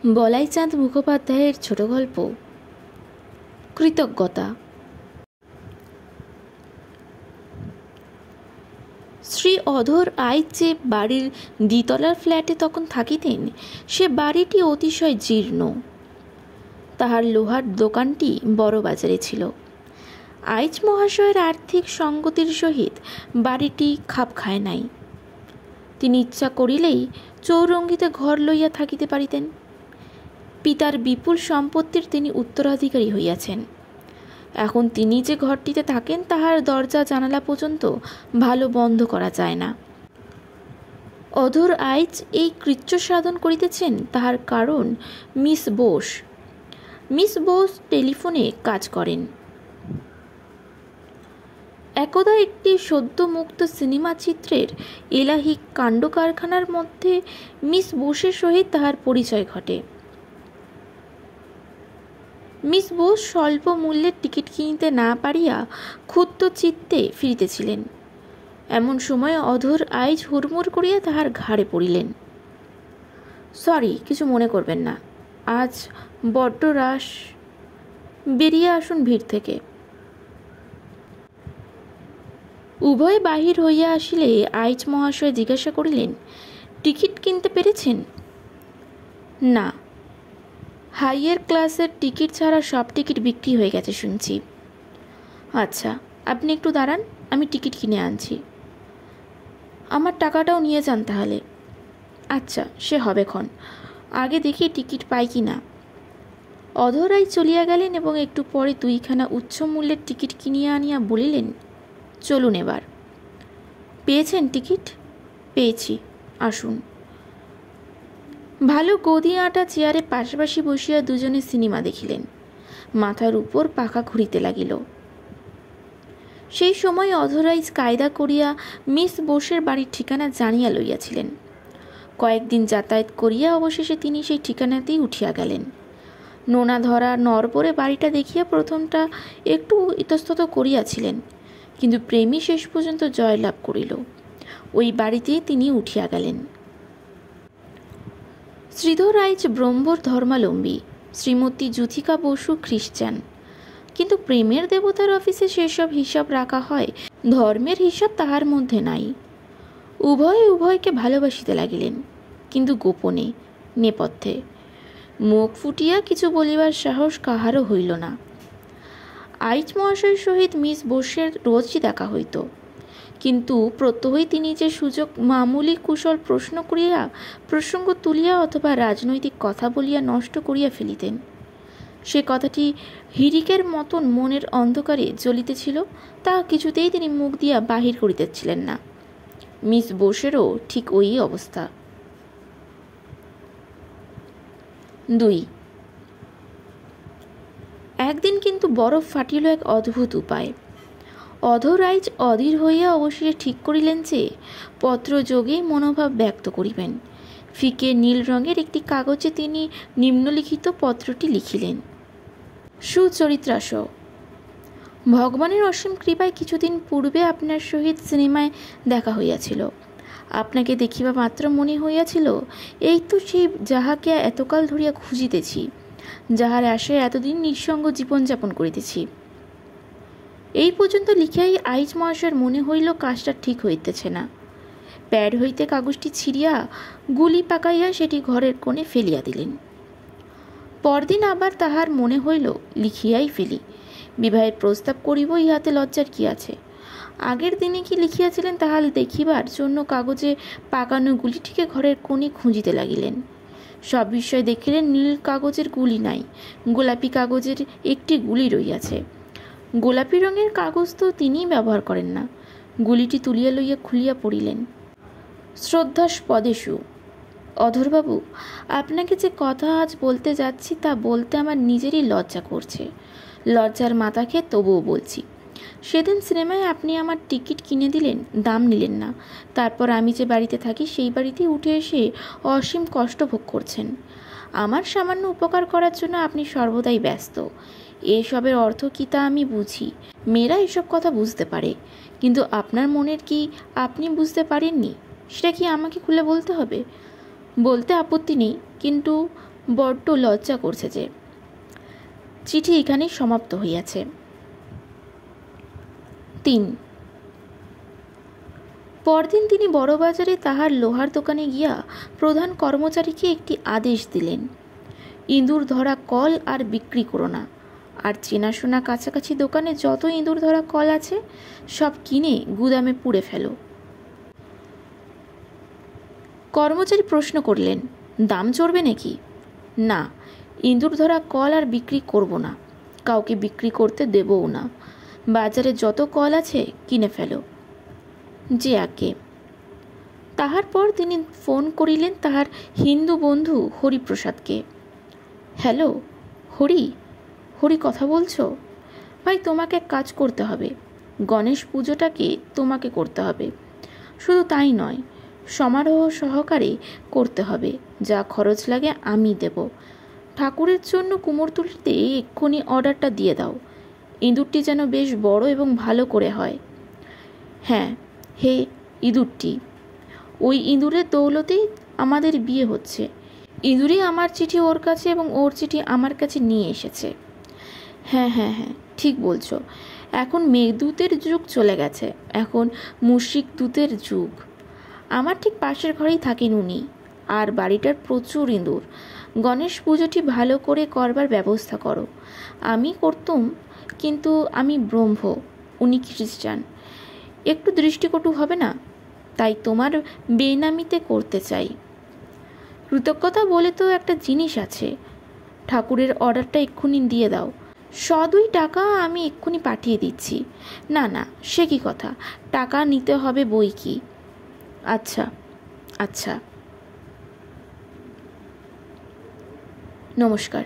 বলাইচাঁদ মুখোপাধ্যায়ের ছোট গল্প কৃতজ্ঞতা। শ্রী অধর আইচ যে বাড়ির দ্বিতলার ফ্ল্যাটে তখন থাকিতেন, সে বাড়িটি অতিশয় জীর্ণ। তাহার লোহার দোকানটি বড় বাজারে ছিল। আইচ মহাশয়ের আর্থিক সঙ্গতির সহিত বাড়িটি খাপ খায় নাই। তিনি ইচ্ছা করিলেই চৌরঙ্গিতে ঘর লইয়া থাকিতে পারিতেন। পিতার বিপুল সম্পত্তির তিনি উত্তরাধিকারী হইয়াছেন। এখন তিনি যে ঘরটিতে থাকেন, তাহার দরজা জানালা পর্যন্ত ভালো বন্ধ করা যায় না। অধর আইচ এই কৃচ্য সাধন করিতেছেন, তাহার কারণ মিস বোস টেলিফোনে কাজ করেন। একদা একটি সদ্য মুক্ত সিনেমা চিত্রের এলাহি কাণ্ড কারখানার মধ্যে মিস বোসের সহিত তাহার পরিচয় ঘটে। মিস বোস স্বল্প মূল্যের টিকিট কিনিতে না পারিয়া ক্ষুব্ধ চিত্তে ফিরিতেছিলেন। এমন সময় অধর আইচ হুড়মুড় করিয়া তাহার ঘাড়ে পড়িলেন। সরি, কিছু মনে করবেন না, আজ বড্ড রাশ, বেরিয়ে আসুন ভিড় থেকে। উভয় বাহির হইয়া আসিলে আইচ মহাশয় জিজ্ঞাসা করিলেন, টিকিট কিনতে পেরেছেন? না, হাইয়ার ক্লাসের টিকিট ছাড়া সব টিকিট বিক্রি হয়ে গেছে শুনছি। আচ্ছা, আপনি একটু দাঁড়ান, আমি টিকিট কিনে আনছি। আমার টাকাটাও নিয়ে যান তাহলে। আচ্ছা, সে হবেক্ষণ, আগে দেখি টিকিট পাই কি না। অধরাই চলিয়া গেলেন এবং একটু পরে দুইখানা উচ্চ মূল্যের টিকিট কিনিয়া আনিয়া বলিলেন, চলুন এবার। পেয়েছেন টিকিট? পেয়েছি, আসুন। ভালো গদি আঁটা চেয়ারে পাশাপাশি বসিয়া দুজনে সিনেমা দেখিলেন। মাথার উপর পাখা ঘুরিতে লাগিল। সেই সময় অধরাইজ কায়দা করিয়া মিস বোসের বাড়ির ঠিকানা জানিয়া লইয়াছিলেন। কয়েকদিন যাতায়াত করিয়া অবশেষে তিনি সেই ঠিকানাতেই উঠিয়া গেলেন। নোনা ধরা নরবরে বাড়িটা দেখিয়া প্রথমটা একটু ইতস্তত করিয়াছিলেন, কিন্তু প্রেমী শেষ পর্যন্ত জয়লাভ করিল। ওই বাড়িতেই তিনি উঠিয়া গেলেন। শ্রীধর আইচ ব্রহ্মর ধর্মাবলম্বী, শ্রীমতী যুথিকা বসু খ্রিস্টান। কিন্তু প্রেমের দেবতার অফিসে সেসব হিসাব রাখা হয়, ধর্মের হিসাব তাহার মধ্যে নাই। উভয়কে ভালোবাসিতে লাগিলেন, কিন্তু গোপনে, নেপথ্যে। মুখ ফুটিয়া কিছু বলিবার সাহস কাহারও হইল না। আইচ মহাশয়ের সহিত মিস বোসের রোজই দেখা হইত, কিন্তু প্রত্যহই তিনি যে সুযোগ মামুলি কুশল প্রশ্ন করিয়া, প্রসঙ্গ তুলিয়া অথবা রাজনৈতিক কথা বলিয়া নষ্ট করিয়া ফেলিতেন। সে কথাটি হিরিকের মতন মনের অন্ধকারে জ্বলিতেছিল, তা কিছুতেই তিনি মুখ দিয়া বাহির করিতেছিলেন না। মিস বোসেরও ঠিক ওই অবস্থা। 2 একদিন কিন্তু বরফ ফাটিল এক অদ্ভুত উপায়। অধর আইচ অধীর হইয়া অবশেষে ঠিক করিলেন যে পত্রযোগে মনোভাব ব্যক্ত করিবেন। ফিকে নীল রঙের একটি কাগজে তিনি নিম্নলিখিত পত্রটি লিখিলেন। সুচরিত্রাস, ভগবানের অসীম কৃপায় কিছুদিন পূর্বে আপনার সহিত সিনেমায় দেখা হইয়াছিল। আপনাকে দেখিবা মাত্র মনে হইয়াছিল, এই তো সেই যাহাকে এতকাল ধরিয়া খুঁজিতেছি, যাহার আশায় এতদিন নিঃসঙ্গ জীবনযাপন করিতেছি। এই পর্যন্ত লিখিয়াই আইচ মহাশয়ের মনে হইল কাজটা ঠিক হইতেছে না। প্যাড হইতে কাগজটি ছিঁড়িয়া গুলি পাকাইয়া সেটি ঘরের কোণে ফেলিয়া দিলেন। পরদিন আবার তাহার মনে হইল, লিখিয়াই ফেলি, বিবাহের প্রস্তাব করিব, ইহাতে লজ্জার কি আছে। আগের দিনে কি লিখিয়াছিলেন তাহা দেখিবার জন্য কাগজে পাকানো গুলিটিকে ঘরের কোণে খুঁজিতে লাগিলেন। সব বিষয় দেখিলেন নীল কাগজের গুলি নাই, গোলাপি কাগজের একটি গুলি রইয়াছে। গোলাপি রঙের কাগজ তো তিনিই ব্যবহার করেন না। গুলিটি তুলিয়া লইয়া খুলিয়া পড়িলেন। শ্রদ্ধাস্পদেষু, অধরবাবু, আপনাকে যে কথা আজ বলতে যাচ্ছি তা বলতে আমার নিজেরই লজ্জা করছে। লজ্জার মাথা খেয়ে তবুও বলছি। সেদিন সিনেমায় আপনি আমার টিকিট কিনে দিলেন, দাম নিলেন না। তারপর আমি যে বাড়িতে থাকি সেই বাড়িতেই উঠে এসে অসীম কষ্ট ভোগ করছেন। আমার সামান্য উপকার করার জন্য আপনি সর্বদাই ব্যস্ত। এসবের অর্থ কী তা আমি বুঝি, মেয়েরা এসব কথা বুঝতে পারে, কিন্তু আপনার মনের কি আপনি বুঝতে পারেননি, সেটা কি আমাকে খুলে বলতে হবে? বলতে আপত্তি নেই, কিন্তু বড্ড লজ্জা করছে যে। চিঠি এখানেই সমাপ্ত হইয়াছে। 3। পরদিন তিনি বড়বাজারে তাহার লোহার দোকানে গিয়া প্রধান কর্মচারীকে একটি আদেশ দিলেন, ইঁদুর ধরা কল আর বিক্রি করো না, আর চেনাশোনা কাছাকাছি দোকানে যত ইঁদুর ধরা কল আছে সব কিনে গুদামে পুড়ে ফেলো। কর্মচারী প্রশ্ন করলেন, দাম চড়বে নাকি? না, ইঁদুর ধরা কল আর বিক্রি করব না, কাউকে বিক্রি করতে দেবও না। বাজারে যত কল আছে কিনে ফেলো। যে আগে। তাহার পর তিনি ফোন করিলেন তাহার হিন্দু বন্ধু হরিপ্রসাদকে। হ্যালো হরি, হরি কথা বলছো? ভাই, তোমাকে এক কাজ করতে হবে। গণেশ পুজোটাকে তোমাকে করতে হবে। শুধু তাই নয়, সমারোহ সহকারে করতে হবে। যা খরচ লাগে আমি দেব। ঠাকুরের জন্য কুমোরটুলিতে এক্ষুনি অর্ডারটা দিয়ে দাও। ইঁদুরটি যেন বেশ বড় এবং ভালো করে হয়। হ্যাঁ, হে ইঁদুরটি। ওই ইঁদুরের দৌলতেই আমাদের বিয়ে হচ্ছে। ইঁদুরই আমার চিঠি ওর কাছে এবং ওর চিঠি আমার কাছে নিয়ে এসেছে। হ্যাঁ হ্যাঁ হ্যাঁ, ঠিক বলছো। এখন মেঘদূতের যুগ চলে গেছে, এখন মুশিক দূতের যুগ। আমার ঠিক পাশের ঘরেই থাকেন উনি, আর বাড়িটার প্রচুর ইঁদুর। গণেশ পুজোটি ভালো করে করবার ব্যবস্থা করো। আমি করতুম, কিন্তু আমি ব্রহ্ম, উনি খ্রিস্টান, একটু দৃষ্টিকটু হবে না? তাই তোমার বেনামিতে করতে চাই। কৃতজ্ঞতা বলে তো একটা জিনিস আছে। ঠাকুরের অর্ডারটা এক্ষুনি দিয়ে দাও। 100 টাকা আমি এক্ষুনি পাঠিয়ে দিচ্ছি। না না, সে কি কথা, টাকা নিতে হবে বই কি। আচ্ছা আচ্ছা, নমস্কার।